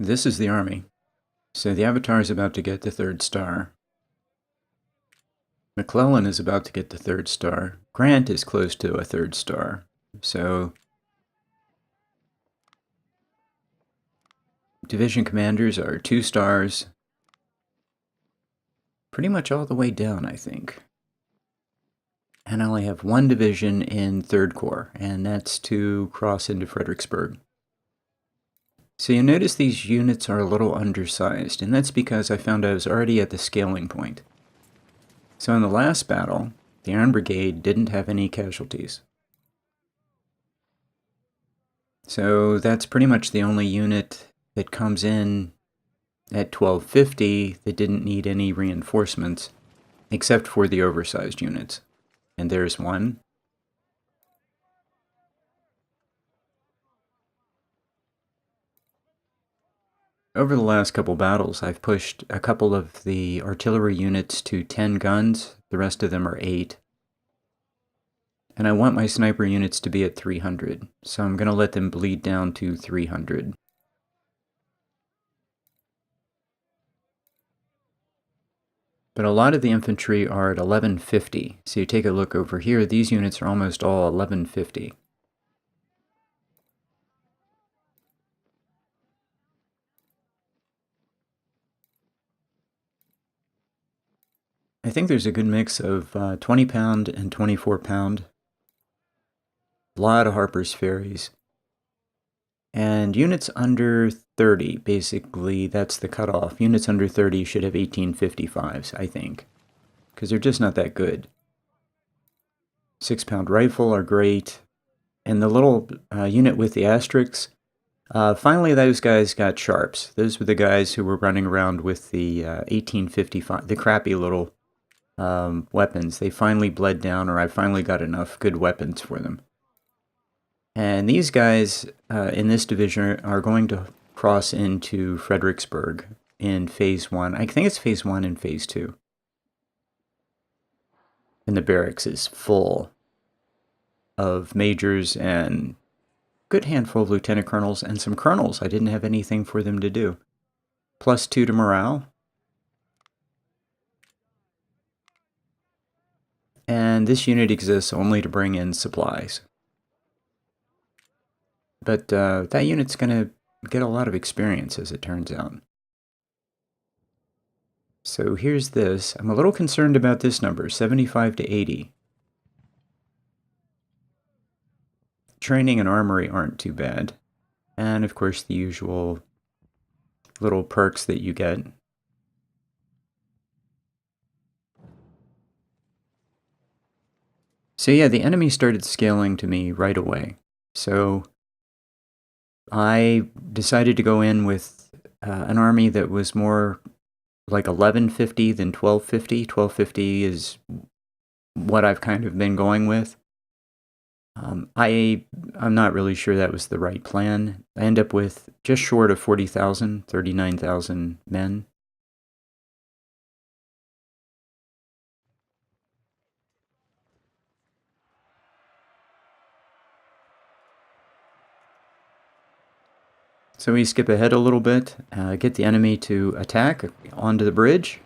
This is the army. So the Avatar is about to get the 3rd star. McClellan is about to get the 3rd star. Grant is close to a 3rd star. So division commanders are 2 stars. Pretty much all the way down, I think. And I only have 1 division in 3rd Corps, and that's to cross into Fredericksburg. So you notice these units are a little undersized, and that's because I found I was already at the scaling point. So in the last battle, the Iron Brigade didn't have any casualties. So that's pretty much the only unit that comes in at 1250 that didn't need any reinforcements, except for the oversized units. And there's one. Over the last couple battles, I've pushed a couple of the artillery units to 10 guns. The rest of them are 8. And I want my sniper units to be at 300, so I'm going to let them bleed down to 300. But a lot of the infantry are at 1150. So you take a look over here, these units are almost all 1150. I think there's a good mix of 20-pound and 24-pound. A lot of Harper's Ferries. And units under 30, basically, that's the cutoff. Units under 30 should have 1855s, I think, because they're just not that good. 6-pound rifle are great. And the little unit with the asterisks, finally those guys got sharps. Those were the guys who were running around with the 1855, the crappy little weapons. They finally bled down, or I finally got enough good weapons for them. And these guys in this division are going to cross into Fredericksburg in Phase 1. I think it's Phase 1 and Phase 2. And the barracks is full of majors and a good handful of lieutenant colonels and some colonels. I didn't have anything for them to do. +2 to morale. And this unit exists only to bring in supplies. But that unit's going to get a lot of experience, as it turns out. So here's this. I'm a little concerned about this number, 75 to 80. Training and armory aren't too bad. And, of course, the usual little perks that you get. So yeah, the enemy started scaling to me right away. So I decided to go in with an army that was more like 1150 than 1250. 1250 is what I've kind of been going with. I'm not really sure that was the right plan. I end up with just short of 40,000, 39,000 men. So we skip ahead a little bit, get the enemy to attack onto the bridge.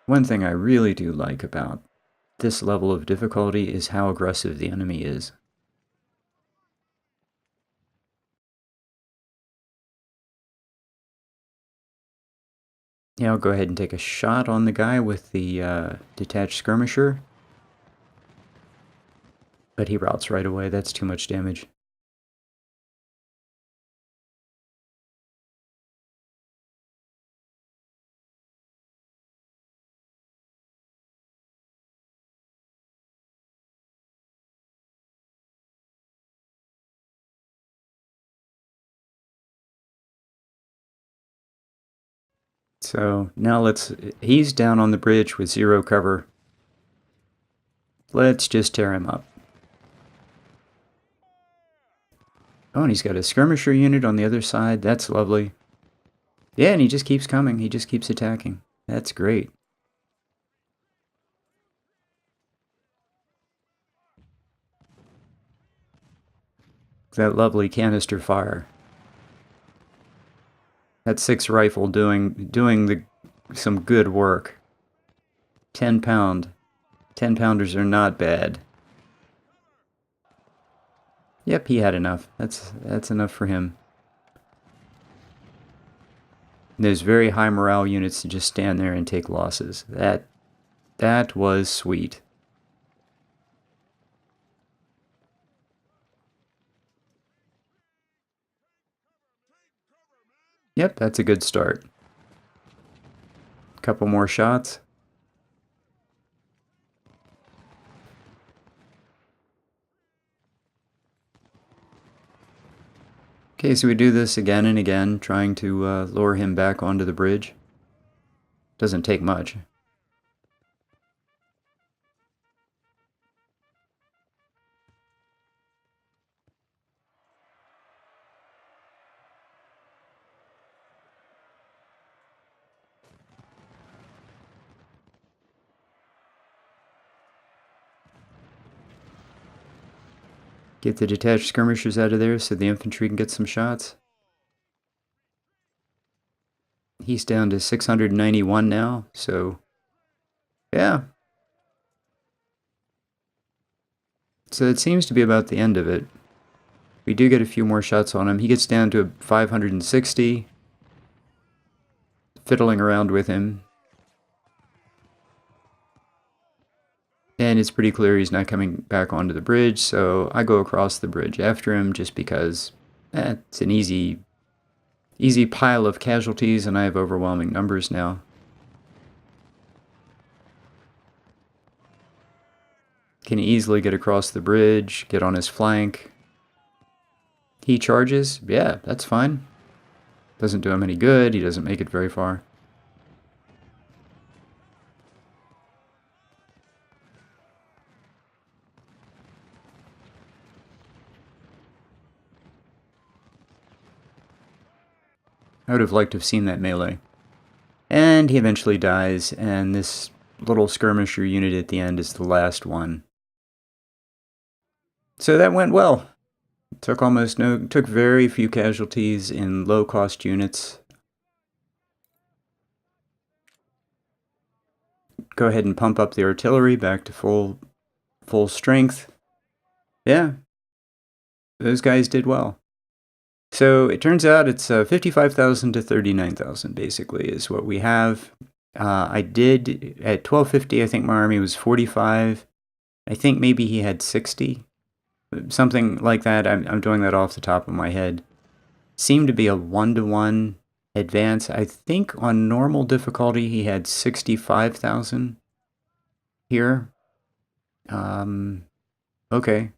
One thing I really do like about this level of difficulty is how aggressive the enemy is. Yeah, I'll go ahead and take a shot on the guy with the detached skirmisher. But he routs right away. That's too much damage. So now he's down on the bridge with 0 cover. Let's just tear him up. Oh, and he's got a skirmisher unit on the other side. That's lovely. Yeah, and he just keeps coming. He just keeps attacking. That's great. That lovely canister fire. That 6 rifle doing some good work. 10-pound. 10-pounders are not bad. Yep, he had enough. That's enough for him. And those very high morale units to just stand there and take losses. That was sweet. Yep, that's a good start. Couple more shots. Okay, so we do this again and again, trying to lure him back onto the bridge. Doesn't take much. Get the detached skirmishers out of there so the infantry can get some shots. He's down to 691 now, so yeah. So it seems to be about the end of it. We do get a few more shots on him. He gets down to 560. Fiddling around with him. And it's pretty clear he's not coming back onto the bridge, so I go across the bridge after him just because it's an easy pile of casualties and I have overwhelming numbers now. Can easily get across the bridge, get on his flank. He charges? Yeah, that's fine. Doesn't do him any good, he doesn't make it very far. I would have liked to have seen that melee. And he eventually dies, and this little skirmisher unit at the end is the last one. So that went well. Took very few casualties in low-cost units. Go ahead and pump up the artillery back to full strength. Yeah, those guys did well. So it turns out it's 55,000 to 39,000 basically is what we have. I did at 1250. I think my army was 45. I think maybe he had 60. Something like that. I'm doing that off the top of my head. Seemed to be a 1-to-1 advance. I think on normal difficulty he had 65,000 here. Okay.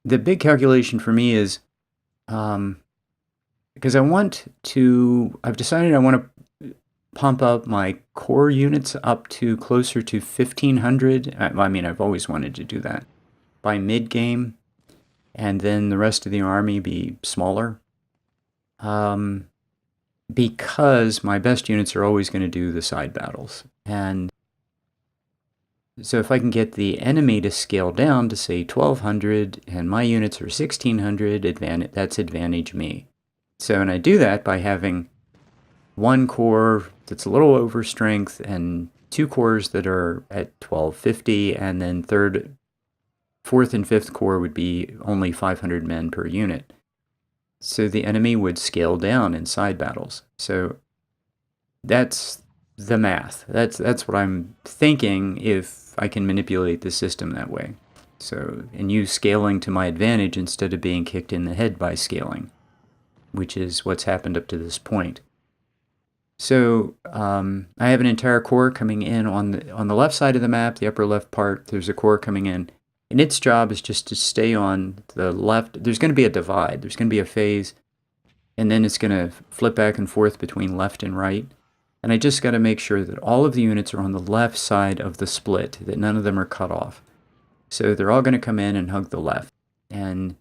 The big calculation for me is, because I've decided I want to pump up my core units up to closer to 1,500. I mean, I've always wanted to do that by mid-game, and then the rest of the army be smaller. Because my best units are always going to do the side battles. And so if I can get the enemy to scale down to, say, 1,200, and my units are 1,600, that's advantage me. So, and I do that by having one corps that's a little over strength, and two corps that are at 1,250, and then fourth and fifth corps would be only 500 men per unit. So the enemy would scale down in side battles. So that's the math. That's what I'm thinking if I can manipulate the system that way. So, and use scaling to my advantage instead of being kicked in the head by scaling, which is what's happened up to this point. So I have an entire corps coming in on the left side of the map, the upper left part. There's a corps coming in, and its job is just to stay on the left. There's going to be a divide. There's going to be a phase, and then it's going to flip back and forth between left and right. And I just got to make sure that all of the units are on the left side of the split, that none of them are cut off. So they're all going to come in and hug the left. And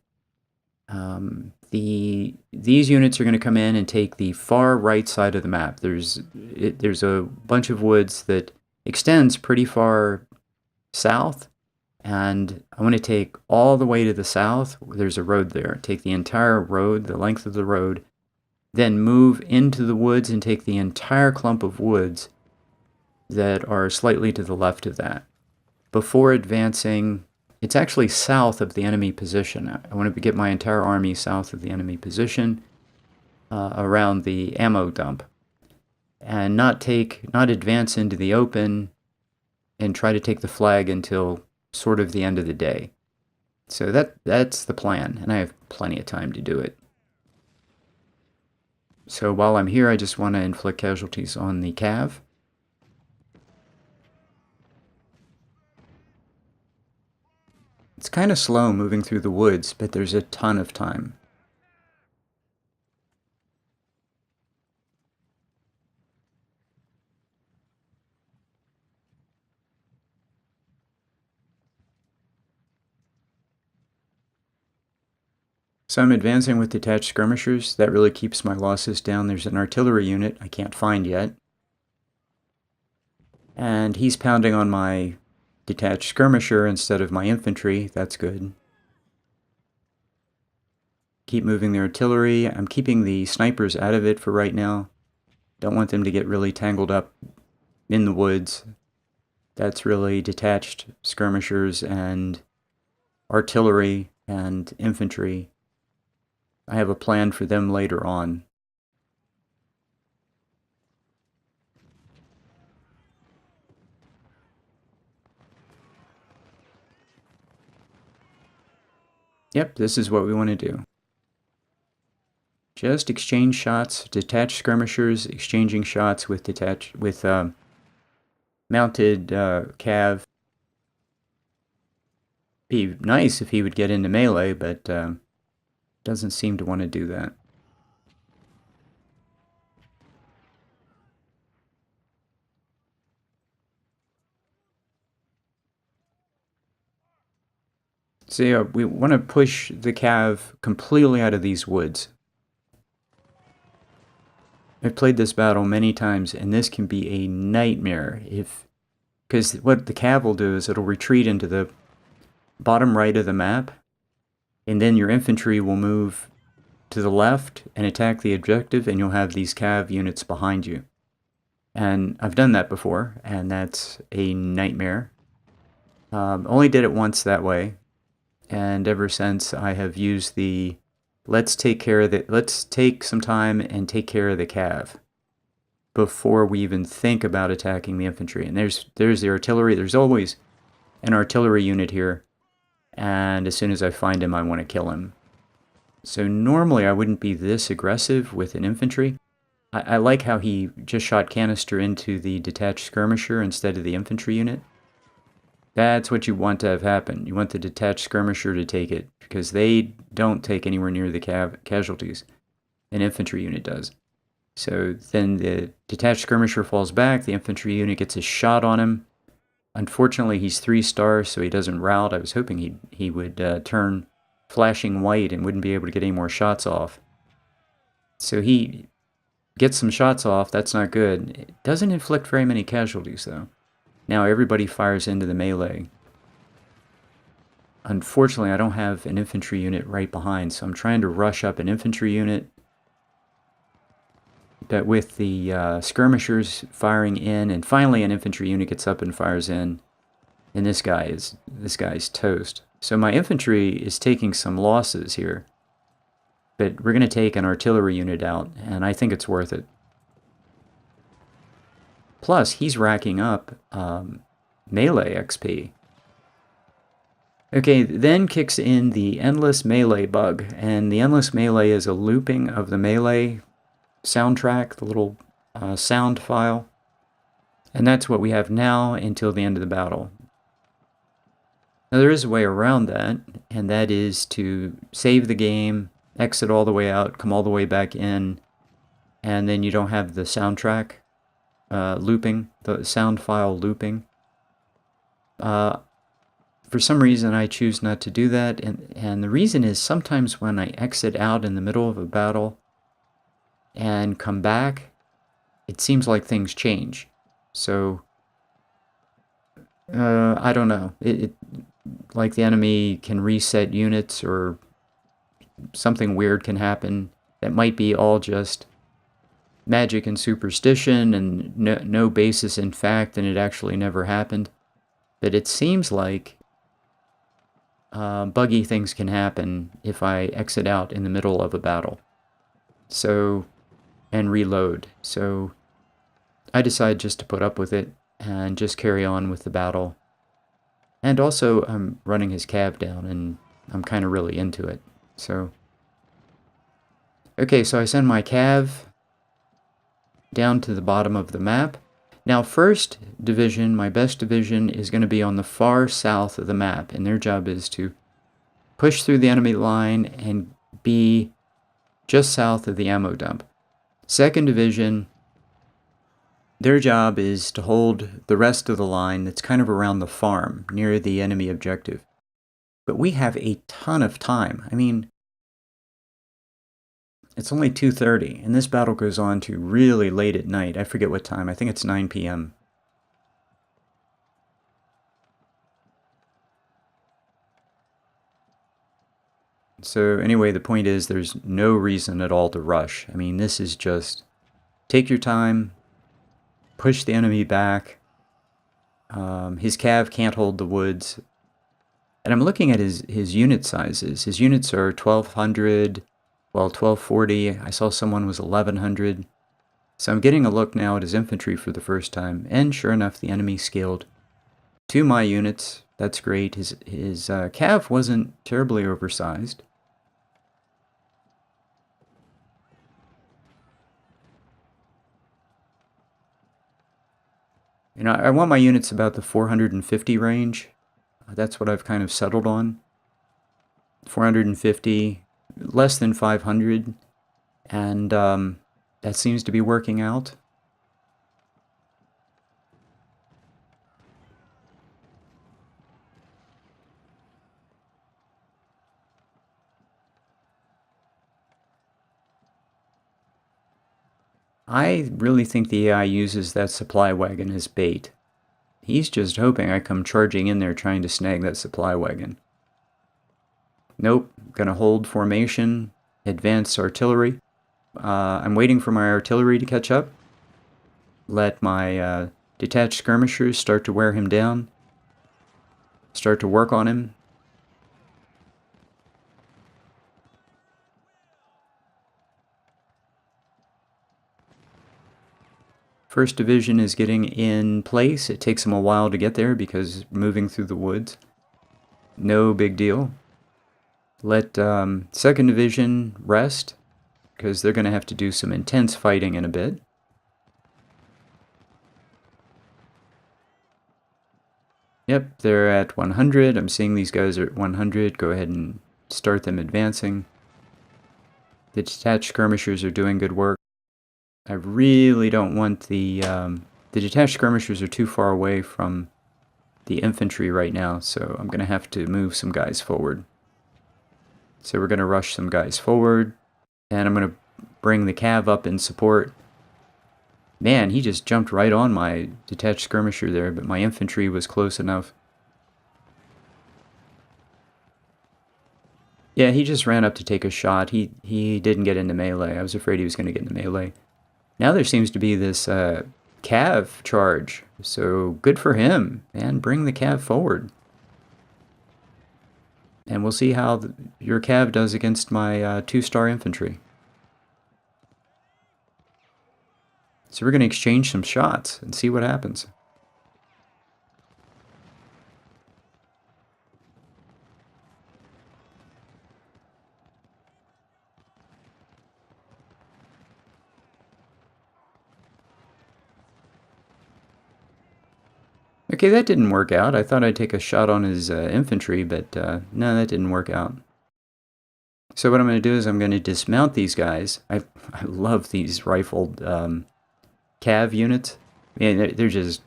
these units are going to come in and take the far right side of the map. There's a bunch of woods that extends pretty far south, And I want to take all the way to the south. There's a road there. Take the entire road, the length of the road, then move into the woods and take the entire clump of woods that are slightly to the left of that. Before advancing, it's actually south of the enemy position. I want to get my entire army south of the enemy position, around the ammo dump, and not advance into the open and try to take the flag until sort of the end of the day. So that's the plan, and I have plenty of time to do it. So while I'm here, I just want to inflict casualties on the cav. It's kind of slow moving through the woods, but there's a ton of time. So I'm advancing with detached skirmishers. That really keeps my losses down. There's an artillery unit I can't find yet. And he's pounding on my detached skirmisher instead of my infantry. That's good. Keep moving the artillery. I'm keeping the snipers out of it for right now. Don't want them to get really tangled up in the woods. That's really detached skirmishers and artillery and infantry. I have a plan for them later on. Yep, this is what we want to do. Just exchange shots, detached skirmishers, exchanging shots with mounted cav. Be nice if he would get into melee, but doesn't seem to want to do that. So yeah, we want to push the cav completely out of these woods. I've played this battle many times, and this can be a nightmare because what the cav will do is it'll retreat into the bottom right of the map, and then your infantry will move to the left and attack the objective, and you'll have these cav units behind you. And I've done that before, and that's a nightmare. Only did it once that way, and ever since I have used the let's take some time and take care of the cav before we even think about attacking the infantry. And there's the artillery. There's always an artillery unit here, and as soon as I find him, I want to kill him. So normally I wouldn't be this aggressive with an infantry. I like how he just shot canister into the detached skirmisher instead of the infantry unit. That's what you want to have happen. You want the detached skirmisher to take it, because they don't take anywhere near the casualties. An infantry unit does. So then the detached skirmisher falls back, the infantry unit gets a shot on him. Unfortunately, he's 3 stars, so he doesn't rout. I was hoping he would turn flashing white and wouldn't be able to get any more shots off. So he gets some shots off. That's not good. It doesn't inflict very many casualties, though. Now everybody fires into the melee. Unfortunately, I don't have an infantry unit right behind, so I'm trying to rush up an infantry unit. But with the skirmishers firing in, and finally an infantry unit gets up and fires in, and this guy's toast. So my infantry is taking some losses here, but we're going to take an artillery unit out, and I think it's worth it. Plus, he's racking up melee XP. Okay, then kicks in the endless melee bug, and the endless melee is a looping of the melee soundtrack, the little sound file, and that's what we have now until the end of the battle. Now there is a way around that, and that is to save the game, exit all the way out, come all the way back in, and then you don't have the soundtrack looping, the sound file looping. For some reason I choose not to do that, and the reason is sometimes when I exit out in the middle of a battle and come back, it seems like things change. So I don't know. like the enemy can reset units or something weird can happen that might be all just magic and superstition and no basis in fact, and it actually never happened. But it seems like buggy things can happen if I exit out in the middle of a battle. So, and reload. So I decide just to put up with it and just carry on with the battle. And also, I'm running his cav down, and I'm kind of really into it. So, okay, so I send my cav down to the bottom of the map. Now, 1st Division, my best division, is going to be on the far south of the map, and their job is to push through the enemy line and be just south of the ammo dump. 2nd Division, their job is to hold the rest of the line that's kind of around the farm, near the enemy objective. But we have a ton of time. I mean, it's only 2:30, and this battle goes on to really late at night. I forget what time. I think it's 9 p.m. So anyway, the point is there's no reason at all to rush. I mean, this is just take your time, push the enemy back. His cav can't hold the woods. And I'm looking at his unit sizes. His units are 1,200, well, 1,240. I saw someone was 1,100. So I'm getting a look now at his infantry for the first time. And sure enough, the enemy scaled to my units. That's great. His cav wasn't terribly oversized. You know, I want my units about the 450 range. That's what I've kind of settled on. 450, less than 500, and that seems to be working out. I really think the AI uses that supply wagon as bait. He's just hoping I come charging in there trying to snag that supply wagon. Nope, gonna hold formation, advance artillery. I'm waiting for my artillery to catch up. Let my detached skirmishers start to wear him down. Start to work on him. First Division is getting in place. It takes them a while to get there because moving through the woods. No big deal. Let 2nd Division rest because they're going to have to do some intense fighting in a bit. Yep, they're at 100. I'm seeing these guys are at 100. Go ahead and start them advancing. The detached skirmishers are doing good work. I really don't want the detached skirmishers are too far away from the infantry right now, so I'm going to have to move some guys forward. So we're going to rush some guys forward, and I'm going to bring the cav up in support. Man, he just jumped right on my detached skirmisher there, but my infantry was close enough. Yeah, he just ran up to take a shot. He didn't get into melee. I was afraid he was going to get into melee. Now there seems to be this cav charge, so good for him, and bring the cav forward. And we'll see how your cav does against my 2-star infantry. So we're going to exchange some shots and see what happens. Okay, that didn't work out. I thought I'd take a shot on his infantry, but no, that didn't work out. So what I'm going to do is I'm going to dismount these guys. I love these rifled cav units. Man, they're just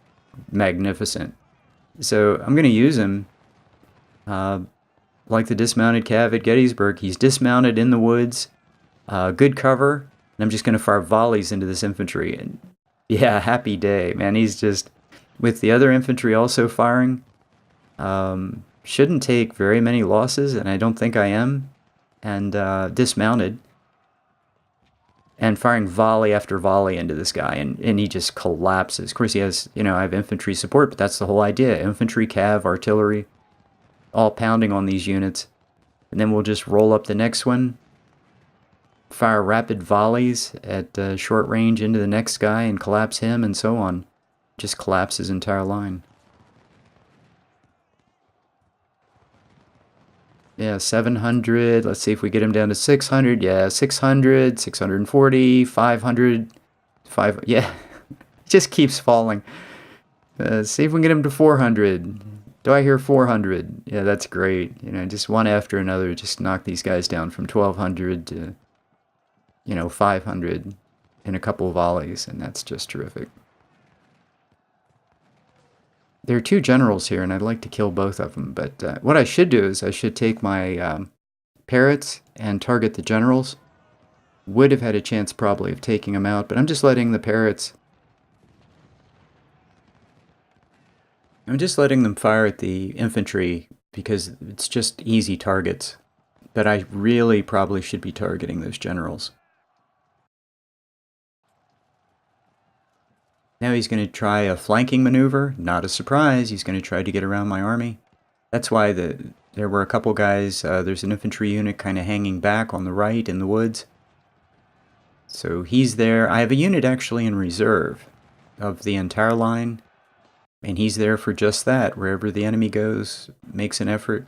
magnificent. So I'm going to use them like the dismounted cav at Gettysburg. He's dismounted in the woods, good cover, and I'm just going to fire volleys into this infantry. And yeah, happy day, man. He's just... with the other infantry also firing, shouldn't take very many losses, and I don't think I am, and dismounted, and firing volley after volley into this guy, and he just collapses. Of course, he has, I have infantry support, but that's the whole idea. Infantry, cav, artillery, all pounding on these units. And then we'll just roll up the next one, fire rapid volleys at short range into the next guy and collapse him, and so on. Just collapse his entire line. Yeah, 700. Let's see if we get him down to 600. Yeah, 600, 640, 500, 5. Yeah, it just keeps falling. See if we can get him to 400. Do I hear 400? Yeah, that's great. Just one after another, just knock these guys down from 1200 to, 500 in a couple of volleys, and that's just terrific. There are two generals here, and I'd like to kill both of them, but what I should do is I should take my parrots and target the generals. Would have had a chance probably of taking them out, but I'm just letting the parrots... I'm just letting them fire at the infantry because it's just easy targets, but I really probably should be targeting those generals. Now he's going to try a flanking maneuver. Not a surprise. He's going to try to get around my army. That's why there were a couple guys. There's an infantry unit kind of hanging back on the right in the woods. So he's there. I have a unit actually in reserve of the entire line. And he's there for just that. Wherever the enemy goes, makes an effort.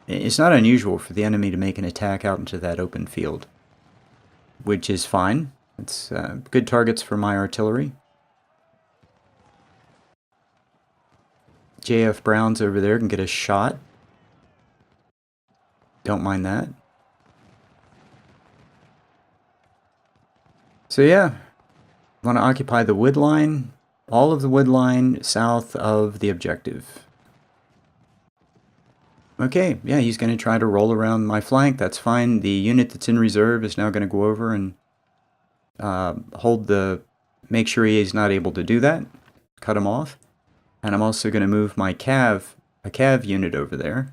It's not unusual for the enemy to make an attack out into that open field, which is fine. It's good targets for my artillery. JF Brown's over there can get a shot. Don't mind that. So yeah, want to occupy the wood line. All of the wood line south of the objective. Okay, yeah, he's going to try to roll around my flank. That's fine. The unit that's in reserve is now going to go over and make sure he is not able to do that. Cut him off. And I'm also going to move my a cav unit over there.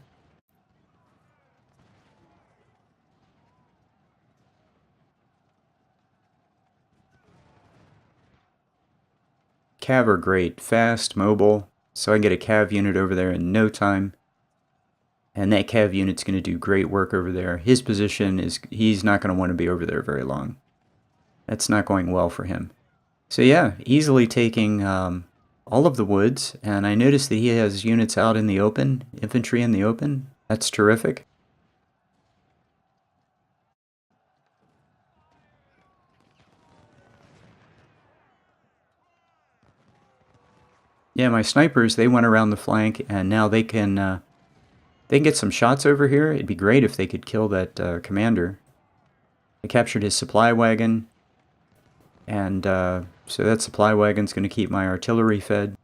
Cav are great, fast, mobile, so I can get a cav unit over there in no time. And that cav unit's going to do great work over there. His position is, he's not going to want to be over there very long. That's not going well for him. So yeah, easily taking all of the woods, and I noticed that he has units out in the open, infantry in the open. That's terrific. Yeah, my snipers, they went around the flank, and now they can get some shots over here. It'd be great if they could kill that commander. I captured his supply wagon, and so that supply wagon's going to keep my artillery fed.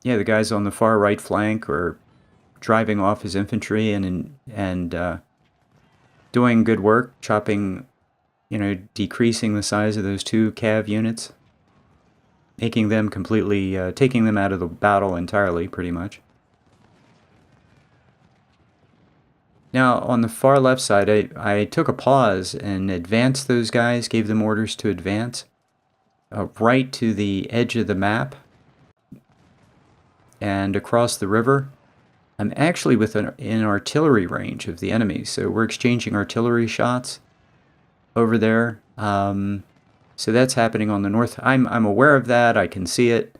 Yeah, the guys on the far right flank are driving off his infantry and doing good work, chopping, decreasing the size of those two cav units, making them completely, taking them out of the battle entirely, pretty much. Now, on the far left side, I took a pause and advanced those guys, gave them orders to advance right to the edge of the map and across the river. I'm actually in artillery range of the enemy, so we're exchanging artillery shots over there. So that's happening on the north. I'm aware of that. I can see it.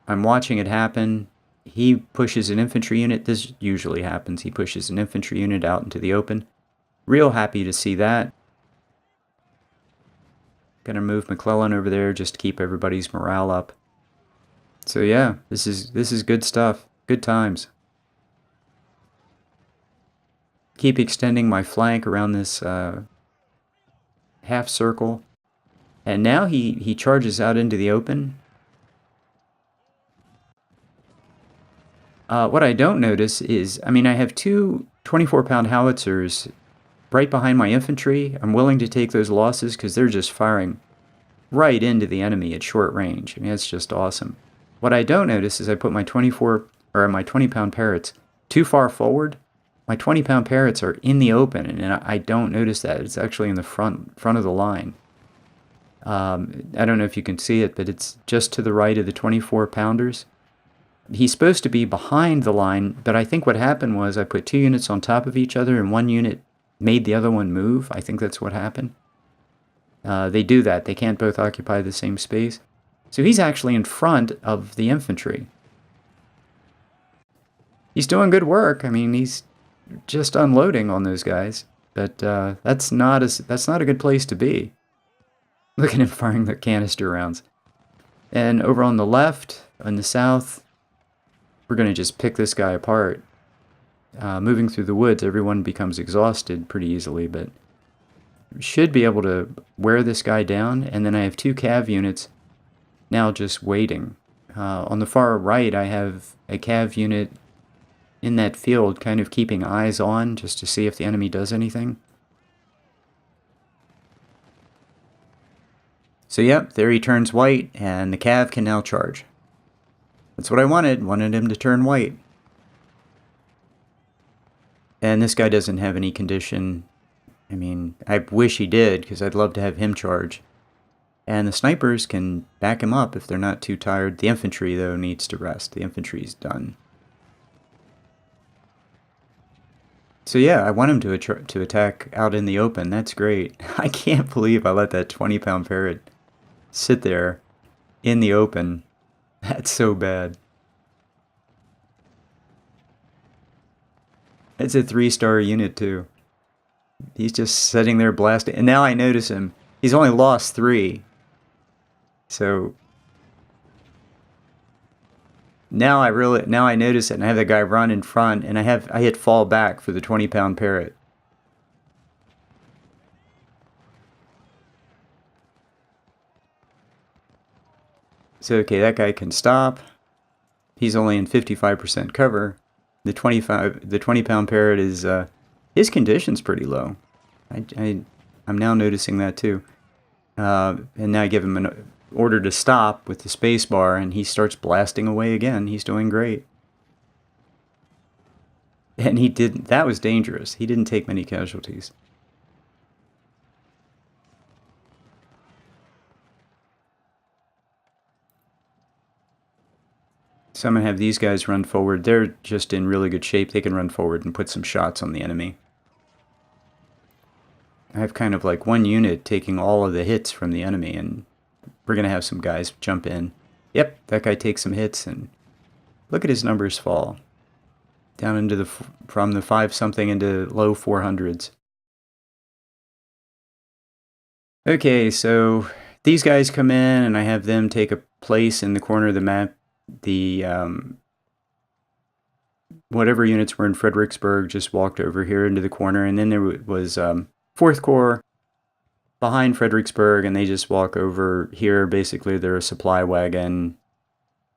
I'm watching it happen. He pushes an infantry unit. This usually happens. He pushes an infantry unit out into the open. Real happy to see that. Gonna move McClellan over there just to keep everybody's morale up. So yeah, this is good stuff. Good times. Keep extending my flank around this half circle. And now he charges out into the open. What I don't notice is, I have two 24-pound howitzers right behind my infantry. I'm willing to take those losses because they're just firing right into the enemy at short range. I mean, it's just awesome. What I don't notice is I put my 20-pound parrots too far forward. My 20-pound parrots are in the open, and I don't notice that. It's actually in the front of the line. I don't know if you can see it, but it's just to the right of the 24-pounders. He's supposed to be behind the line, but I think what happened was I put 2 units on top of each other, and one unit made the other one move. I think that's what happened. They do that. They can't both occupy the same space. So he's actually in front of the infantry. He's doing good work. I mean, he's just unloading on those guys, but that's not a good place to be. Look at him firing the canister rounds. And over on the left, in the south, we're going to just pick this guy apart. Moving through the woods, everyone becomes exhausted pretty easily, but should be able to wear this guy down. And then I have 2 cav units now just waiting. On the far right, I have a cav unit in that field kind of keeping eyes on just to see if the enemy does anything. So yep, there he turns white, and the cav can now charge. That's what I wanted him to turn white. And this guy doesn't have any condition. I mean, I wish he did, because I'd love to have him charge. And the snipers can back him up if they're not too tired. The infantry, though, needs to rest. The infantry's done. So yeah, I want him to attack out in the open. That's great. I can't believe I let that 20-pound parrot sit there in the open. That's so bad. It's a 3-star unit, too. He's just sitting there blasting. And now I notice him. He's only lost 3. So now I notice it, and I have the guy run in front, and I hit fall back for the 20-pound parrot. So okay, that guy can stop. He's only in 55% cover. The 20-pound parrot is his condition's pretty low. I'm now noticing that too. And now I give him an order to stop with the space bar, and he starts blasting away again. He's doing great. And that was dangerous. He didn't take many casualties. So I'm going to have these guys run forward. They're just in really good shape. They can run forward and put some shots on the enemy. I have kind of like one unit taking all of the hits from the enemy, and we're going to have some guys jump in. Yep, that guy takes some hits, and look at his numbers fall. Down into from the 5-something into low 400s. Okay, so these guys come in, and I have them take a place in the corner of the map. The whatever units were in Fredericksburg just walked over here into the corner, and then there was 4th Corps behind Fredericksburg, and they just walk over here. Basically, they're a supply wagon,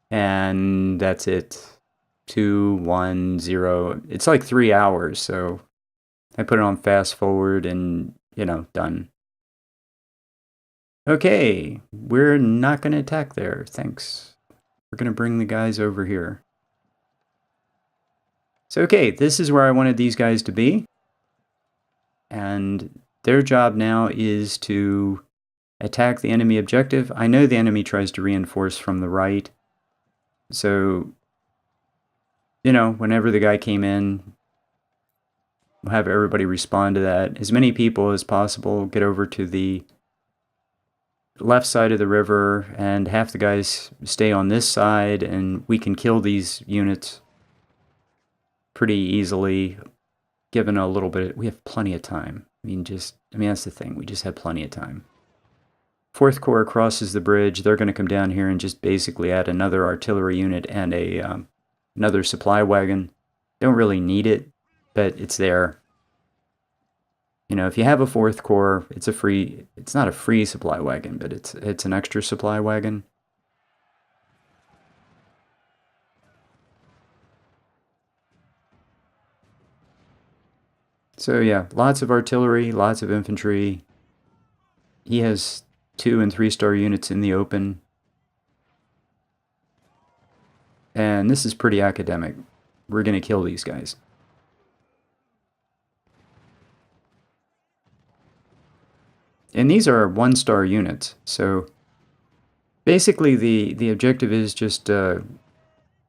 and that's it. 2, 1, 0. It's like 3 hours, so I put it on fast forward, and done. Okay, we're not going to attack there. Thanks. We're going to bring the guys over here. So, okay, this is where I wanted these guys to be. And their job now is to attack the enemy objective. I know the enemy tries to reinforce from the right. So, whenever the guy came in, we'll have everybody respond to that. As many people as possible get over to the left side of the river, and half the guys stay on this side, and we can kill these units pretty easily, given a little bit. We have plenty of time. I mean, that's the thing. We just have plenty of time. 4th Corps crosses the bridge. They're going to come down here and just basically add another artillery unit and another supply wagon. Don't really need it, but it's there. If you have a 4th Corps, it's not a free supply wagon, but it's an extra supply wagon. So yeah, lots of artillery, lots of infantry. He has 2 and 3-star units in the open. And this is pretty academic. We're going to kill these guys. And these are 1-star units, so basically the objective is just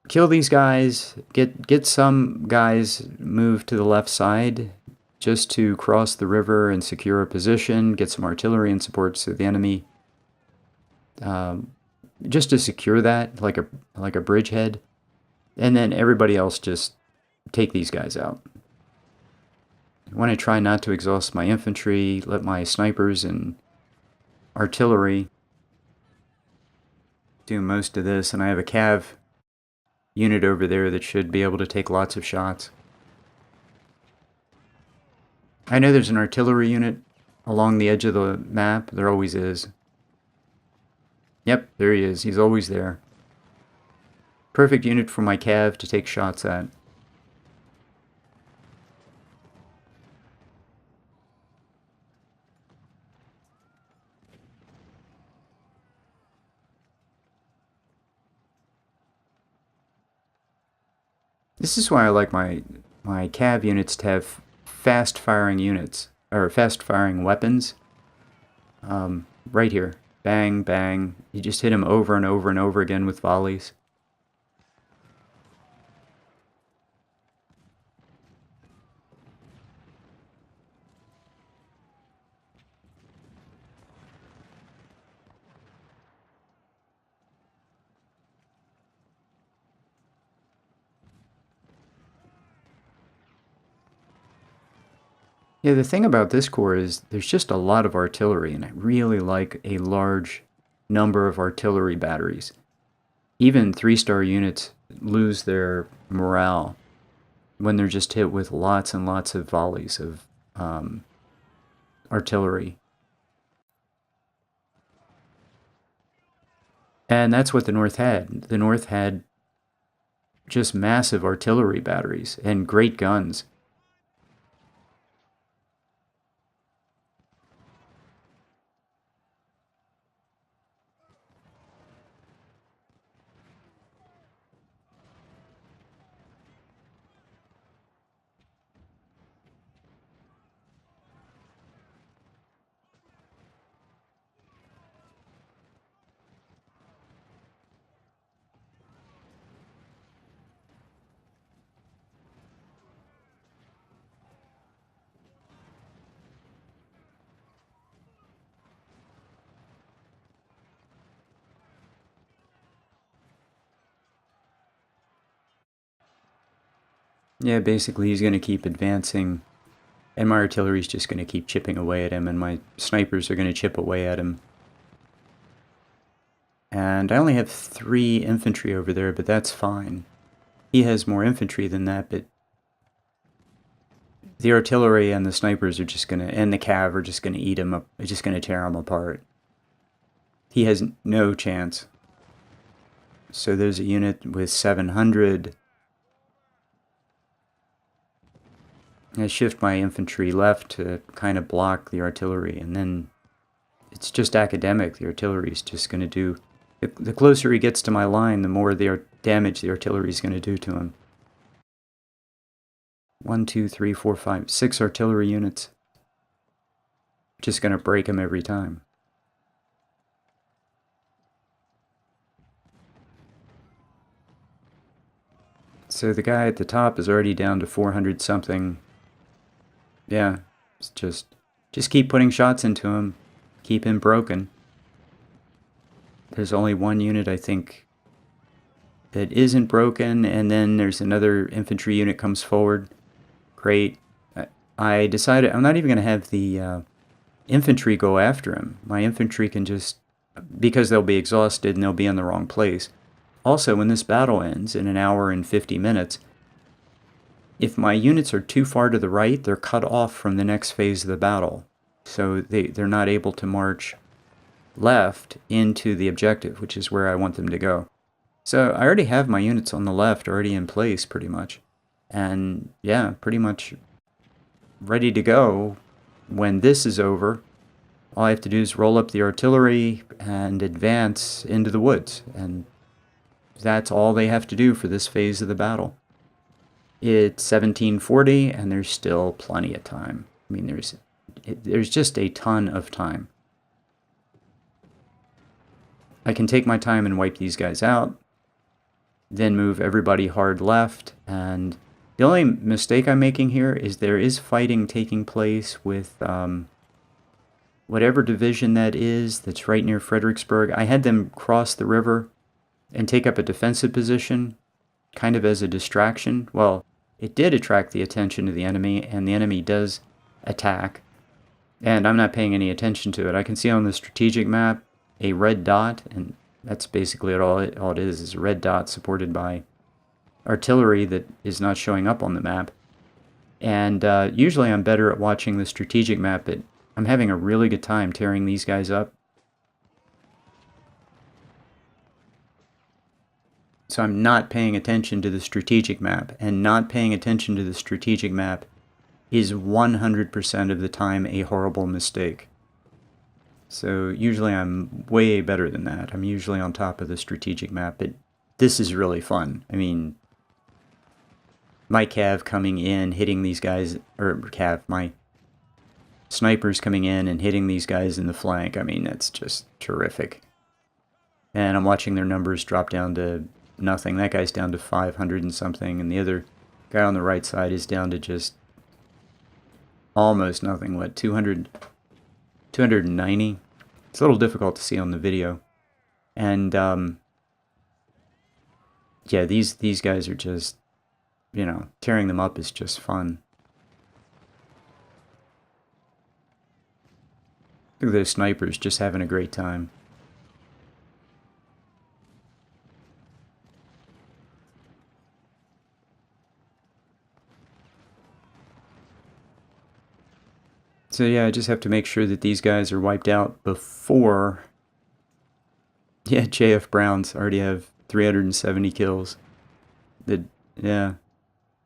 kill these guys, get some guys moved to the left side just to cross the river and secure a position, get some artillery and supports of the enemy, just to secure that like a bridgehead, and then everybody else just take these guys out. I want to try not to exhaust my infantry, let my snipers and artillery do most of this, and I have a cav unit over there that should be able to take lots of shots. I know there's an artillery unit along the edge of the map. There always is. Yep, there he is. He's always there. Perfect unit for my cav to take shots at. This is why I like my cav units to have fast-firing units, or fast-firing weapons. Right here. Bang, bang. You just hit them over and over and over again with volleys. Yeah, the thing about this corps is there's just a lot of artillery, and I really like a large number of artillery batteries. Even 3-star units lose their morale when they're just hit with lots and lots of volleys of artillery. And that's what the North had. The North had just massive artillery batteries and great guns. Yeah, basically he's going to keep advancing, and my artillery's just going to keep chipping away at him, and my snipers are going to chip away at him. And I only have 3 infantry over there, but that's fine. He has more infantry than that, but the artillery and the snipers are just going to, and the cav are just going to eat him up, just going to tear him apart. He has no chance. So there's a unit with 700. I shift my infantry left to kind of block the artillery, and then it's just academic. The artillery is just going to do... The closer he gets to my line, the more damage the artillery is going to do to him. 1, 2, 3, 4, 5, 6 artillery units. Just going to break him every time. So the guy at the top is already down to 400 something. Yeah, it's just keep putting shots into him. Keep him broken. There's only one unit, I think, that isn't broken, and then there's another infantry unit comes forward. Great. I decided I'm not even going to have the infantry go after him. My infantry can just, because they'll be exhausted and they'll be in the wrong place. Also, when this battle ends in 1 hour and 50 minutes, if my units are too far to the right, they're cut off from the next phase of the battle. So they're not able to march left into the objective, which is where I want them to go. So I already have my units on the left already in place, pretty much. And yeah, pretty much ready to go when this is over. all I have to do is roll up the artillery and advance into the woods, and that's all they have to do for this phase of the battle. It's 1740, and there's still plenty of time. I mean, there's just a ton of time. I can take my time and wipe these guys out, then move everybody hard left, and the only mistake I'm making here is there is fighting taking place with whatever division that is that's right near Fredericksburg. I had them cross the river and take up a defensive position, kind of as a distraction. Well, it did attract the attention of the enemy, and the enemy does attack, and I'm not paying any attention to it. I can see on the strategic map a red dot, and that's basically all it is a red dot supported by artillery that is not showing up on the map. And usually I'm better at watching the strategic map, but I'm having a really good time tearing these guys up. So I'm not paying attention to the strategic map, and not paying attention to the strategic map is 100% of the time a horrible mistake. So usually I'm way better than that. I'm usually on top of the strategic map, but this is really fun. I mean, my cav coming in, hitting these guys, or my snipers coming in and hitting these guys in the flank, I mean, that's just terrific. And I'm watching their numbers drop down to nothing. That guy's down to 500 and something, and the other guy on the right side is down to just almost nothing. What, 290? It's a little difficult to see on the video. And yeah, these guys are just, you know, tearing them up is just fun. Look at those snipers just having a great time. So yeah, I just have to make sure that these guys are wiped out before... Yeah, JF Browns already have 370 kills. Yeah,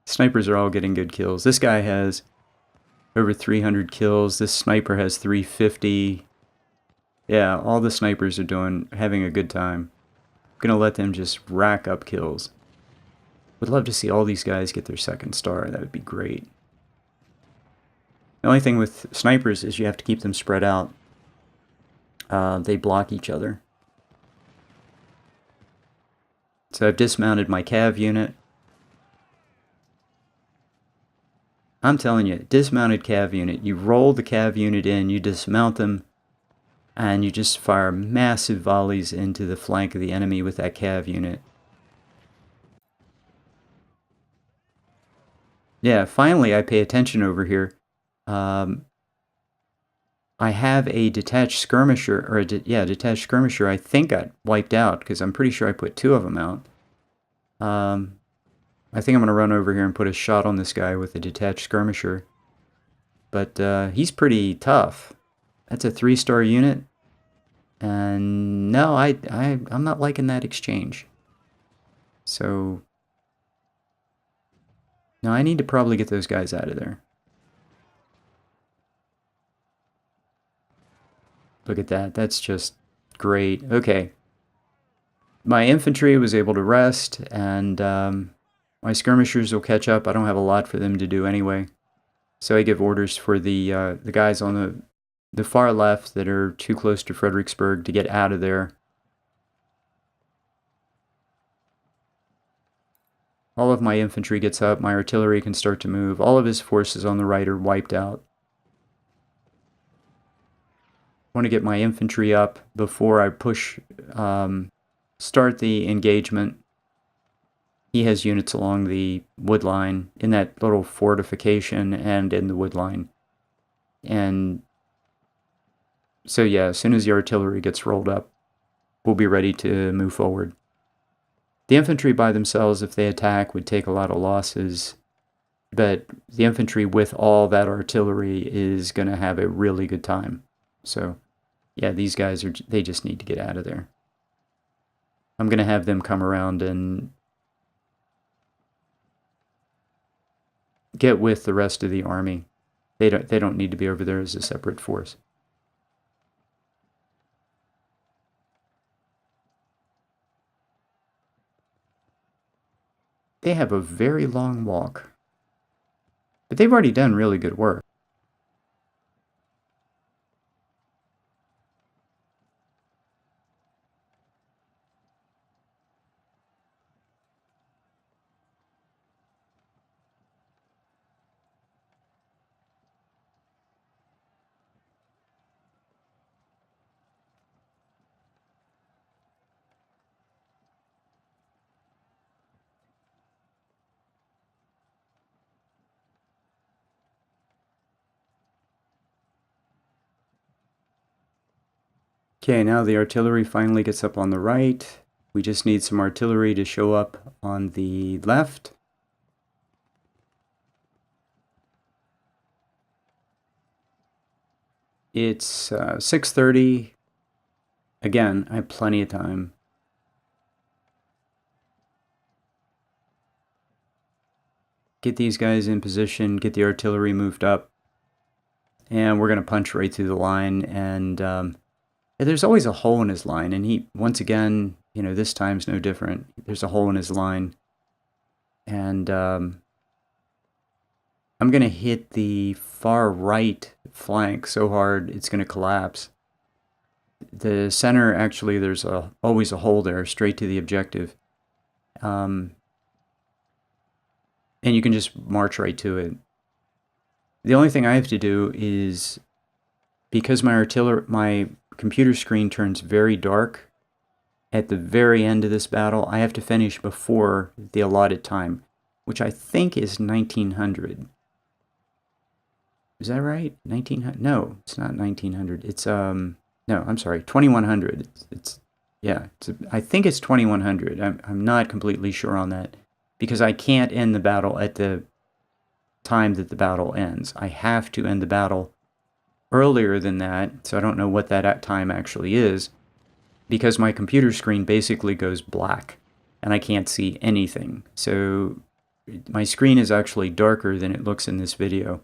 snipers are all getting good kills. This guy has over 300 kills. This sniper has 350. Yeah, all the snipers are having a good time. I'm gonna let them just rack up kills. Would love to see all these guys get their second star. That would be great. The only thing with snipers is you have to keep them spread out. They block each other. So I've dismounted my cav unit. I'm telling you, dismounted cav unit. You roll the cav unit in, you dismount them, and you just fire massive volleys into the flank of the enemy with that cav unit. Yeah, finally I pay attention over here. I have a detached skirmisher, or detached skirmisher I think got wiped out, because I'm pretty sure I put 2 of them out. I think I'm going to run over here and put a shot on this guy with a detached skirmisher. But he's pretty tough. That's a 3-star unit. And no, I'm not liking that exchange. So, no, I need to probably get those guys out of there. Look at that. That's just great. Okay. My infantry was able to rest, and my skirmishers will catch up. I don't have a lot for them to do anyway. So I give orders for the guys on the far left that are too close to Fredericksburg to get out of there. All of my infantry gets up. My artillery can start to move. All of his forces on the right are wiped out. I want to get my infantry up before I start the engagement. He has units along the wood line, in that little fortification and in the wood line. And so yeah, as soon as the artillery gets rolled up, we'll be ready to move forward. The infantry by themselves, if they attack, would take a lot of losses. But the infantry with all that artillery is going to have a really good time. So, yeah, these guys they just need to get out of there. I'm going to have them come around and get with the rest of the army. They don't need to be over there as a separate force. They have a very long walk. But they've already done really good work. Okay, now the artillery finally gets up on the right. We just need some artillery to show up on the left. It's 6:30. Again, I have plenty of time. Get these guys in position, get the artillery moved up, and we're going to punch right through the line. And there's always a hole in his line, and he, once again, you know, this time's no different. There's a hole in his line, and I'm going to hit the far right flank so hard it's going to collapse. The center, actually, there's always a hole there, straight to the objective. And you can just march right to it. The only thing I have to do is, because my computer screen turns very dark at the very end of this battle, I have to finish before the allotted time, which I think is 1900. Is that right? 1900? No, it's not 1900. It's no, I'm sorry, 2100. I think it's 2100. I'm not completely sure on that, because I can't end the battle at the time that the battle ends. I have to end the battle earlier than that, so I don't know what that time actually is, because my computer screen basically goes black and I can't see anything. So my screen is actually darker than it looks in this video,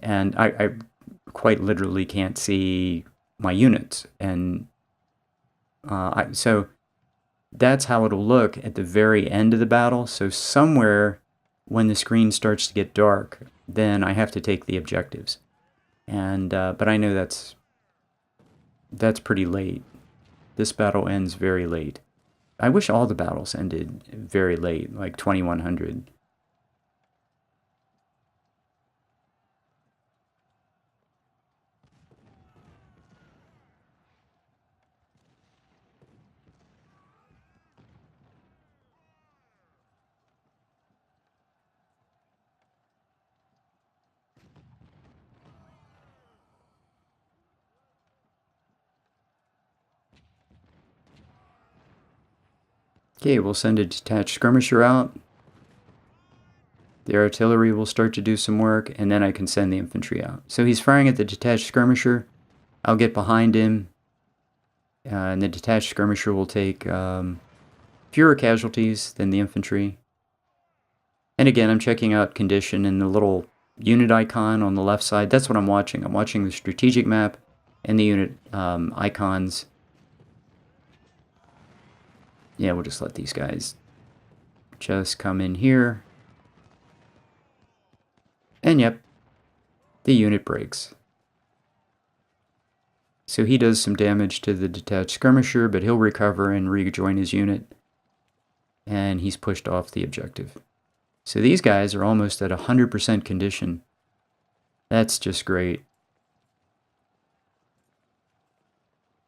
and I quite literally can't see my units. And so that's how it'll look at the very end of the battle. So somewhere when the screen starts to get dark, then I have to take the objectives. And but I know that's pretty late. This battle ends very late. I wish all the battles ended very late, like 2100. Okay, we'll send a detached skirmisher out. The artillery will start to do some work, and then I can send the infantry out. So he's firing at the detached skirmisher. I'll get behind him, and the detached skirmisher will take fewer casualties than the infantry. And again, I'm checking out condition and the little unit icon on the left side. That's what I'm watching. I'm watching the strategic map and the unit icons. Yeah, we'll just let these guys just come in here. And yep, the unit breaks. So he does some damage to the detached skirmisher, but he'll recover and rejoin his unit. And he's pushed off the objective. So these guys are almost at 100% condition. That's just great.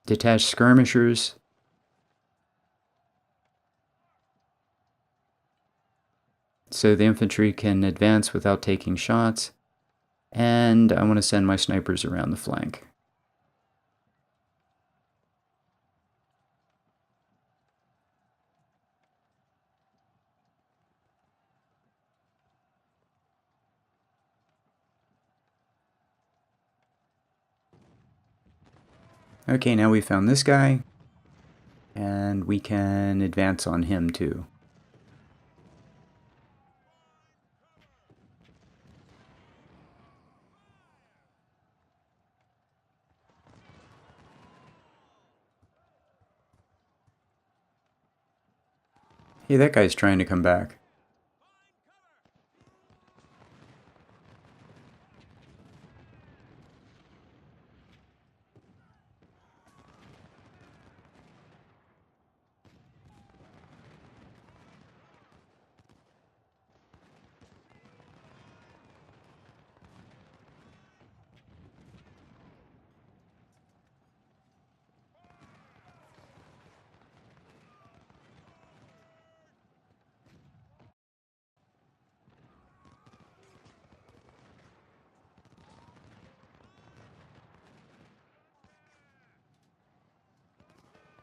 Detached skirmishers. So the infantry can advance without taking shots. And I want to send my snipers around the flank. Okay, now we found this guy. And we can advance on him too. Hey, that guy's trying to come back.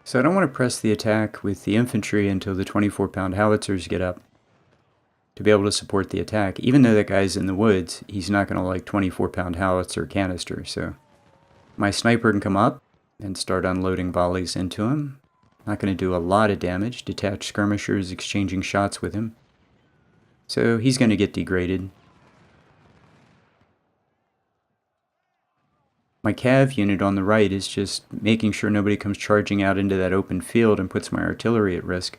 So I don't want to press the attack with the infantry until the 24-pound howitzers get up to be able to support the attack. Even though that guy's in the woods, he's not going to like 24-pound howitzer canister. So my sniper can come up and start unloading volleys into him. Not going to do a lot of damage. Detached skirmishers exchanging shots with him. So he's going to get degraded. My cav unit on the right is just making sure nobody comes charging out into that open field and puts my artillery at risk.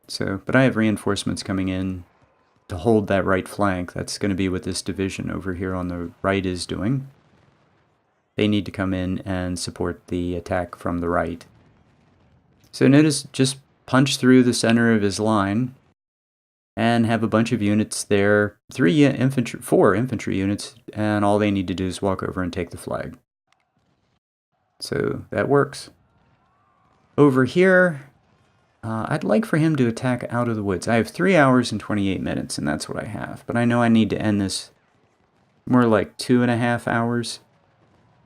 So, but I have reinforcements coming in to hold that right flank. That's going to be what this division over here on the right is doing. They need to come in and support the attack from the right. So notice, just punch through the center of his line and have a bunch of units there, 4 infantry units, and all they need to do is walk over and take the flag. So that works. Over here, I'd like for him to attack out of the woods. I have 3 hours and 28 minutes, and that's what I have. But I know I need to end this more like 2.5 hours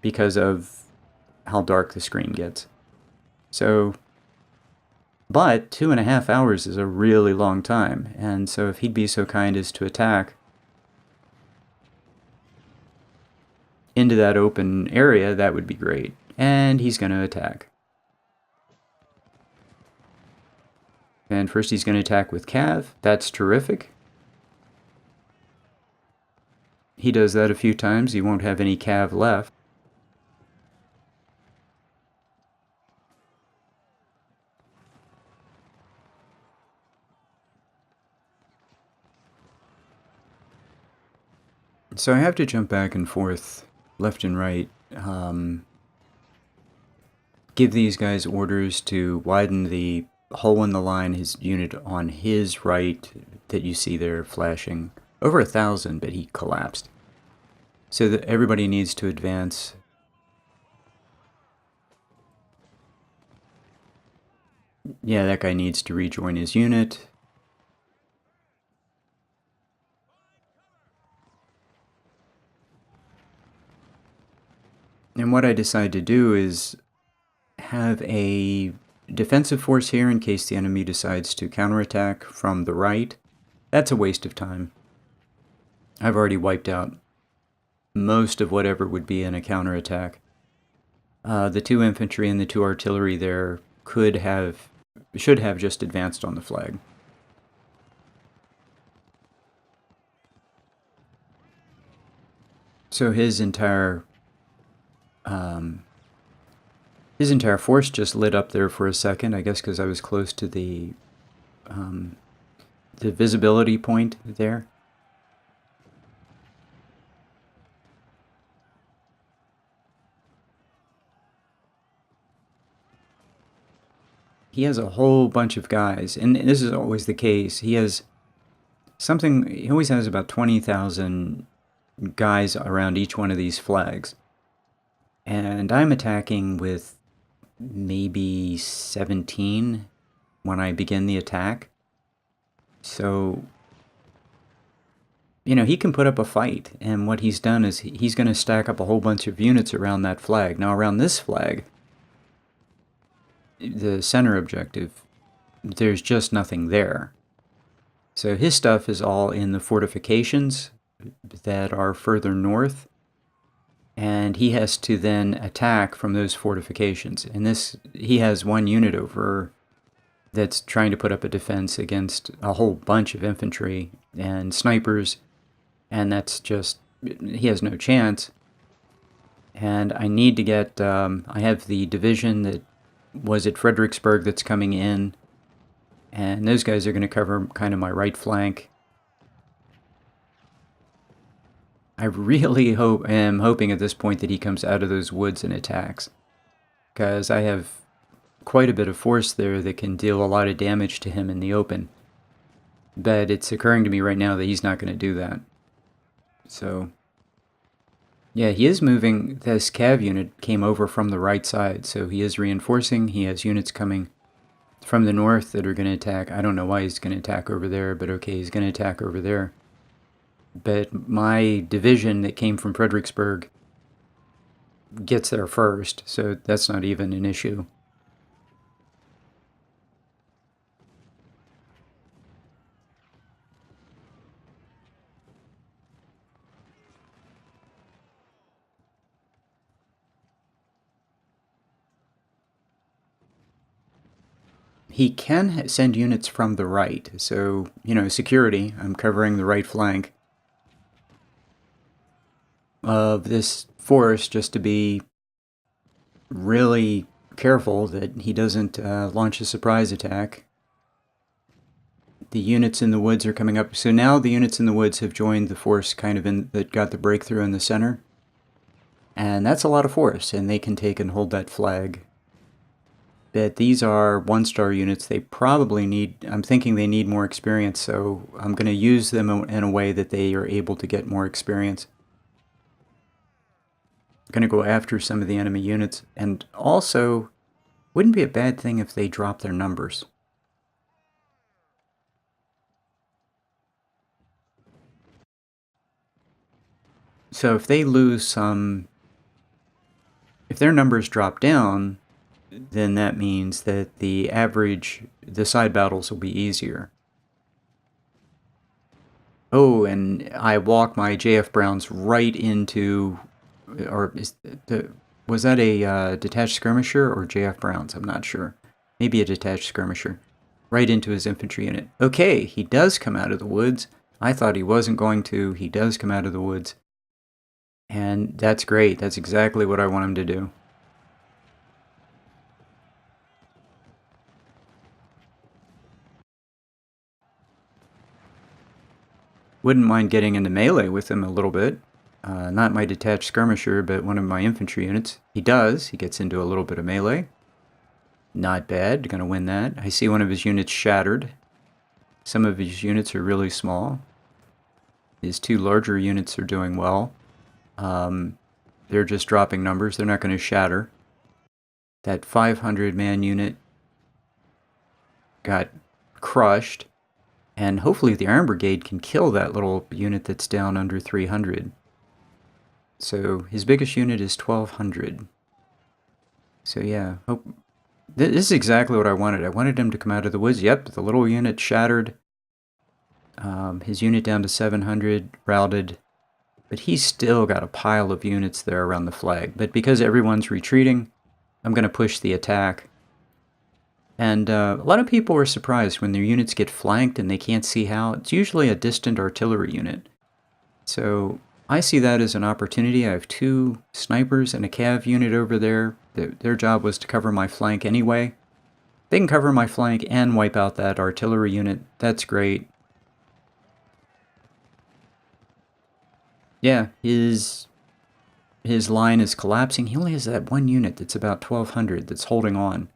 because of how dark the screen gets. So, but 2.5 hours is a really long time, and so if he'd be so kind as to attack into that open area, that would be great. And he's going to attack. And first he's going to attack with cav. That's terrific. He does that a few times. He won't have any cav left. So I have to jump back and forth, left and right, give these guys orders to widen the hole in the line, his unit on his right that you see there flashing. Over 1,000, but he collapsed. So that everybody needs to advance. Yeah, that guy needs to rejoin his unit. And what I decide to do is have a defensive force here in case the enemy decides to counterattack from the right. That's a waste of time. I've already wiped out most of whatever would be in a counterattack. The 2 infantry and the 2 artillery there should have just advanced on the flag. So his entire force just lit up there for a second, I guess because I was close to the visibility point there. He has a whole bunch of guys, and this is always the case. He always has about 20,000 guys around each one of these flags. And I'm attacking with maybe 17 when I begin the attack. So, you know, he can put up a fight, and what he's done is he's going to stack up a whole bunch of units around that flag. Now, around this flag, the center objective, there's just nothing there. So his stuff is all in the fortifications that are further north, and he has to then attack from those fortifications. And he has one unit over that's trying to put up a defense against a whole bunch of infantry and snipers, and that's just, he has no chance. And I need to get, I have the division that was at Fredericksburg that's coming in, and those guys are going to cover kind of my right flank. I really am hoping at this point that he comes out of those woods and attacks, because I have quite a bit of force there that can deal a lot of damage to him in the open. But it's occurring to me right now that he's not going to do that. So, yeah, he is moving. This cav unit came over from the right side, so he is reinforcing. He has units coming from the north that are going to attack. I don't know why he's going to attack over there, but okay, he's going to attack over there. But my division that came from Fredericksburg gets there first, so that's not even an issue. he can send units from the right. So, security, I'm covering the right flank of this forest just to be really careful that he doesn't launch a surprise attack. The units in the woods are coming up. So now the units in the woods have joined the force that got the breakthrough in the center. And that's a lot of force, and they can take and hold that flag. But these are one-star units. They probably I'm thinking they need more experience, so I'm going to use them in a way that they are able to get more experience. I'm going to go after some of the enemy units, and also, wouldn't be a bad thing if they drop their numbers. So if they lose if their numbers drop down, then that means that the side battles will be easier. Oh, and I walk my JF Browns right into, was that a detached skirmisher or JF Browns? I'm not sure. Maybe a detached skirmisher. Right into his infantry unit. Okay, he does come out of the woods. I thought he wasn't going to. He does come out of the woods. And that's great. That's exactly what I want him to do. Wouldn't mind getting into melee with him a little bit. Not my detached skirmisher, but one of my infantry units. He does. He gets into a little bit of melee. Not bad. Gonna win that. I see one of his units shattered. Some of his units are really small. His two larger units are doing well. They're just dropping numbers. They're not going to shatter. That 500-man unit got crushed. And hopefully the Iron Brigade can kill that little unit that's down under 300. So his biggest unit is 1,200. So yeah, this is exactly what I wanted. I wanted him to come out of the woods. Yep, the little unit shattered. His unit down to 700, routed. But he's still got a pile of units there around the flag. But because everyone's retreating, I'm going to push the attack. And a lot of people are surprised when their units get flanked and they can't see how. It's usually a distant artillery unit. So I see that as an opportunity. I have 2 snipers and a cav unit over there. Their job was to cover my flank anyway. They can cover my flank and wipe out that artillery unit. That's great. Yeah, his line is collapsing. He only has that one unit that's about 1,200 that's holding on.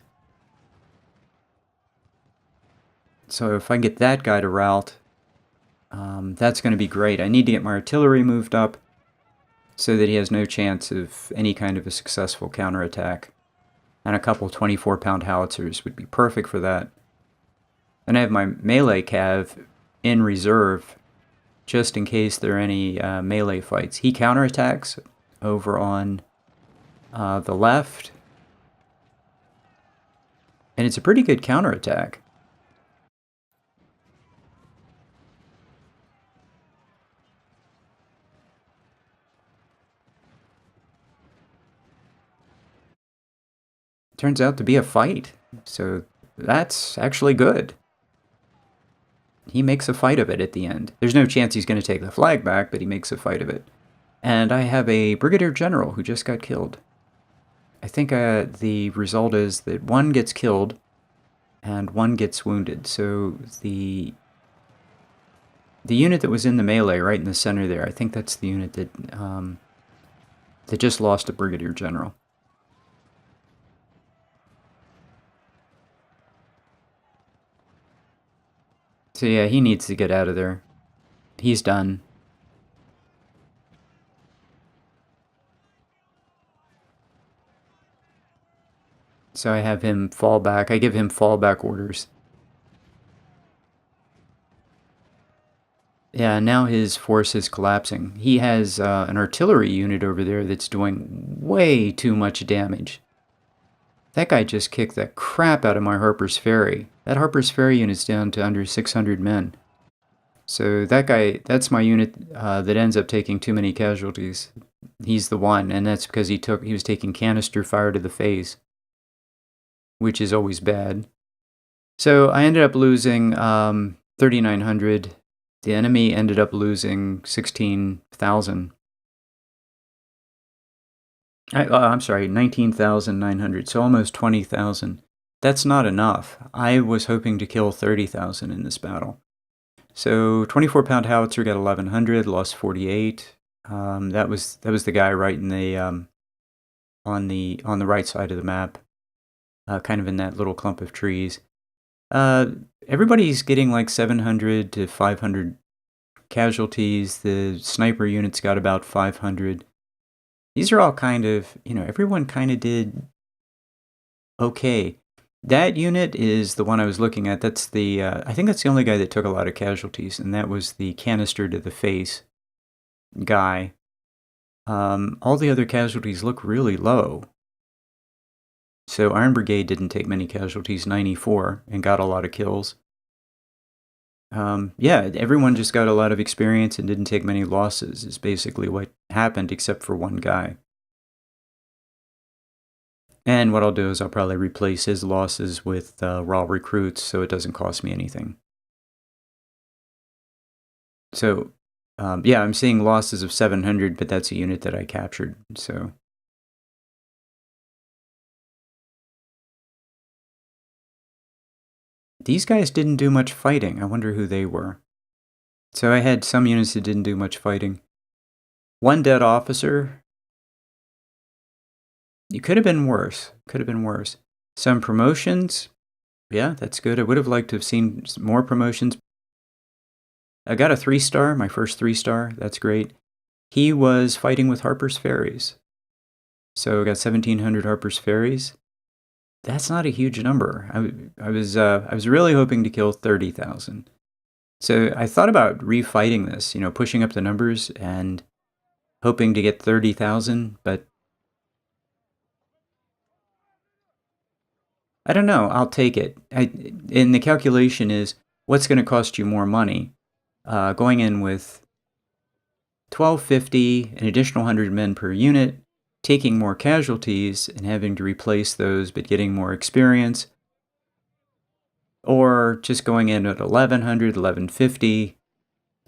So if I get that guy to rout, that's going to be great. I need to get my artillery moved up so that he has no chance of any kind of a successful counterattack. And a couple 24-pound howitzers would be perfect for that. And I have my melee cav in reserve just in case there are any melee fights. He counterattacks over on the left. And it's a pretty good counterattack. Turns out to be a fight. So that's actually good. He makes a fight of it at the end. There's no chance he's going to take the flag back, but he makes a fight of it. And I have a brigadier general who just got killed. I think the result is that 1 gets killed and 1 gets wounded. So the unit that was in the melee right in the center there, I think that's the unit that just lost a brigadier general. So yeah, he needs to get out of there. He's done. So I have him fall back. I give him fallback orders. Yeah, now his force is collapsing. He has an artillery unit over there that's doing way too much damage. That guy just kicked the crap out of my Harper's Ferry. That Harper's Ferry unit's down to under 600 men. So that guy, that's my unit that ends up taking too many casualties. He's the one, and that's because he was taking canister fire to the face, which is always bad. So I ended up losing 3,900. The enemy ended up losing 16,000. I'm sorry, 19,900, so almost 20,000. That's not enough. I was hoping to kill 30,000 in this battle. So 24-pound howitzer got 1,100, lost 48. That was the guy right in the on the right side of the map, kind of in that little clump of trees. Everybody's getting like 700 to 500 casualties. The sniper units got about 500. These are all kind of, everyone kind of did okay. That unit is the one I was looking at. That's the, I think that's the only guy that took a lot of casualties, and that was the canister to the face guy. All the other casualties look really low. So Iron Brigade didn't take many casualties, 94, and got a lot of kills. Yeah, everyone just got a lot of experience and didn't take many losses, is basically what happened, except for one guy. And what I'll do is I'll probably replace his losses with raw recruits so it doesn't cost me anything. So, yeah, I'm seeing losses of 700, but that's a unit that I captured, so... These guys didn't do much fighting. I wonder who they were. So I had some units that didn't do much fighting. One dead officer. It could have been worse. Could have been worse. Some promotions. Yeah, that's good. I would have liked to have seen more promotions. I got a 3-star, my first 3-star. That's great. He was fighting with Harper's Ferries. So I got 1,700 Harper's Ferries. That's not a huge number. I was really hoping to kill 30,000. So I thought about refighting this, pushing up the numbers and hoping to get 30,000, but I don't know. I'll take it. And the calculation is what's going to cost you more money. Going in with 1,250, an additional 100 men per unit, taking more casualties and having to replace those but getting more experience, or just going in at 1,100, 1,150,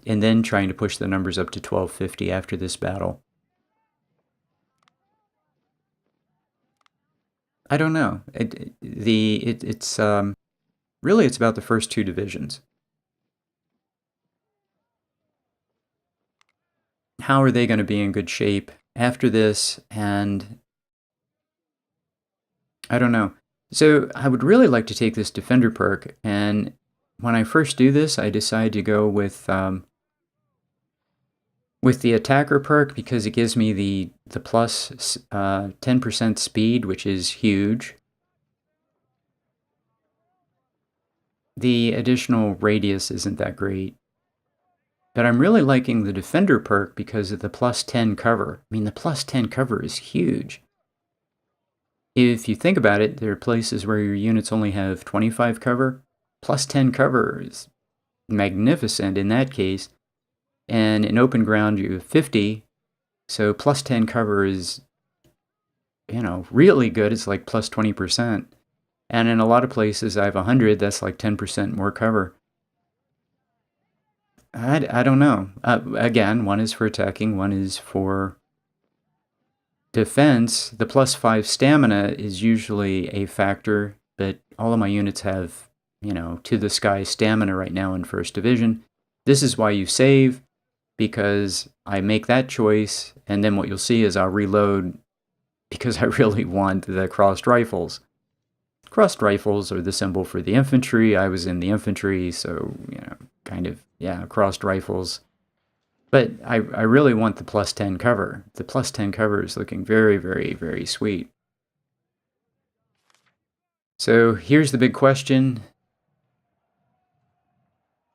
and then trying to push the numbers up to 1,250 after this battle. I don't know. It's really it's about the first two divisions. How are they going to be in good shape after this? And I don't know. So I would really like to take this Defender perk, and when I first do this, I decide to go with the Attacker perk because it gives me the plus 10% speed, which is huge. The additional radius isn't that great. But I'm really liking the Defender perk because of the plus 10 cover. I mean, the plus 10 cover is huge. If you think about it, there are places where your units only have 25 cover. Plus 10 cover is magnificent in that case. And in open ground, you have 50. So plus 10 cover is, really good. It's like plus 20%. And in a lot of places, I have 100. That's like 10% more cover. I don't know. Again, one is for attacking, one is for defense. The plus 5 stamina is usually a factor, but all of my units have, to the sky stamina right now in First Division. This is why you save, because I make that choice, and then what you'll see is I'll reload because I really want the crossed rifles. Crossed rifles are the symbol for the infantry. I was in the infantry, so, crossed rifles. But I really want the plus 10 cover. The plus 10 cover is looking very, very, very sweet. So here's the big question.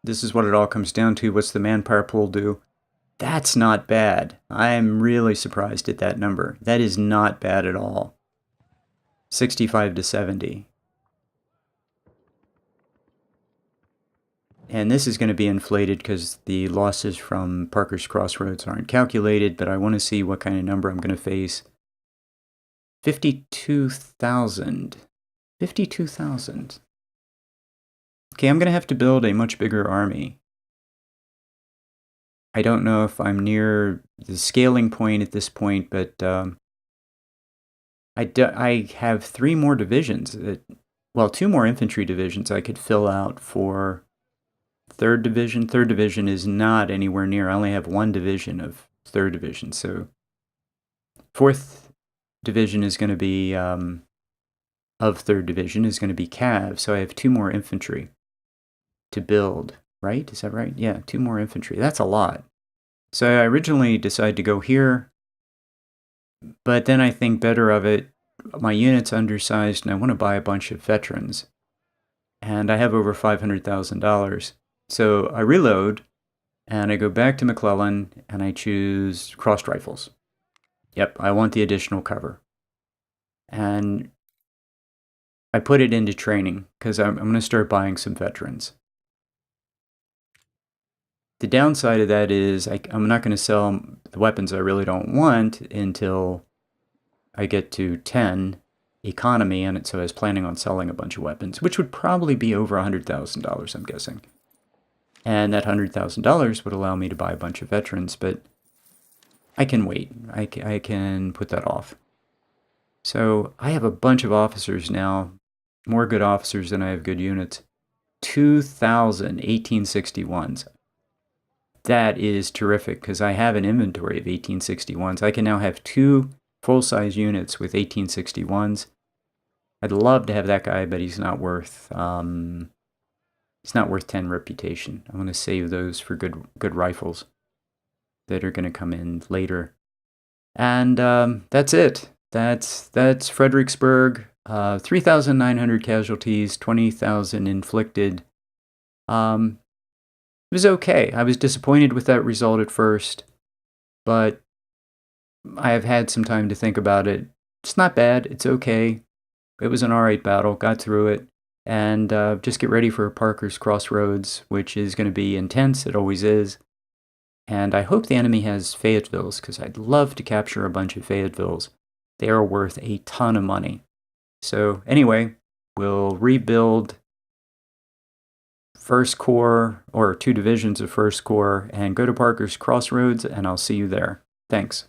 This is what it all comes down to. What's the manpower pool do? That's not bad. I'm really surprised at that number. That is not bad at all. 65 to 70. And this is going to be inflated because the losses from Parker's Crossroads aren't calculated, but I want to see what kind of number I'm going to face. 52,000. 52,000. Okay, I'm going to have to build a much bigger army. I don't know if I'm near the scaling point at this point, but I have 3 more divisions. Well, 2 more infantry divisions I could fill out for 3rd Division. 3rd Division is not anywhere near. I only have 1 division of 3rd Division. So 4th Division is going to be, of 3rd Division, is going to be cav. So I have 2 more infantry to build, right? Is that right? Yeah, 2 more infantry. That's a lot. So I originally decided to go here, but then I think better of it. My unit's undersized, and I want to buy a bunch of veterans. And I have over $500,000. So I reload, and I go back to McClellan, and I choose crossed rifles. Yep, I want the additional cover. And I put it into training, because I'm going to start buying some veterans. The downside of that is I'm not going to sell the weapons I really don't want until I get to 10 economy, and so I was planning on selling a bunch of weapons, which would probably be over $100,000, I'm guessing. And that $100,000 would allow me to buy a bunch of veterans, but I can wait. I can put that off. So I have a bunch of officers now, more good officers than I have good units. 2,000 1861s. That is terrific, because I have an inventory of 1861s. I can now have 2 full-size units with 1861s. I'd love to have that guy, but he's not worth 10 reputation. I'm going to save those for good rifles that are going to come in later. And that's it. That's Fredericksburg. 3,900 casualties, 20,000 inflicted. It was okay. I was disappointed with that result at first, but I have had some time to think about it. It's not bad. It's okay. It was an alright battle. Got through it. And just get ready for Parker's Crossroads, which is going to be intense. It always is. And I hope the enemy has Fayettevilles, because I'd love to capture a bunch of Fayettevilles. They are worth a ton of money. So anyway, we'll rebuild 1st Corps, or 2 divisions of 1st Corps, and go to Parker's Crossroads, and I'll see you there. Thanks.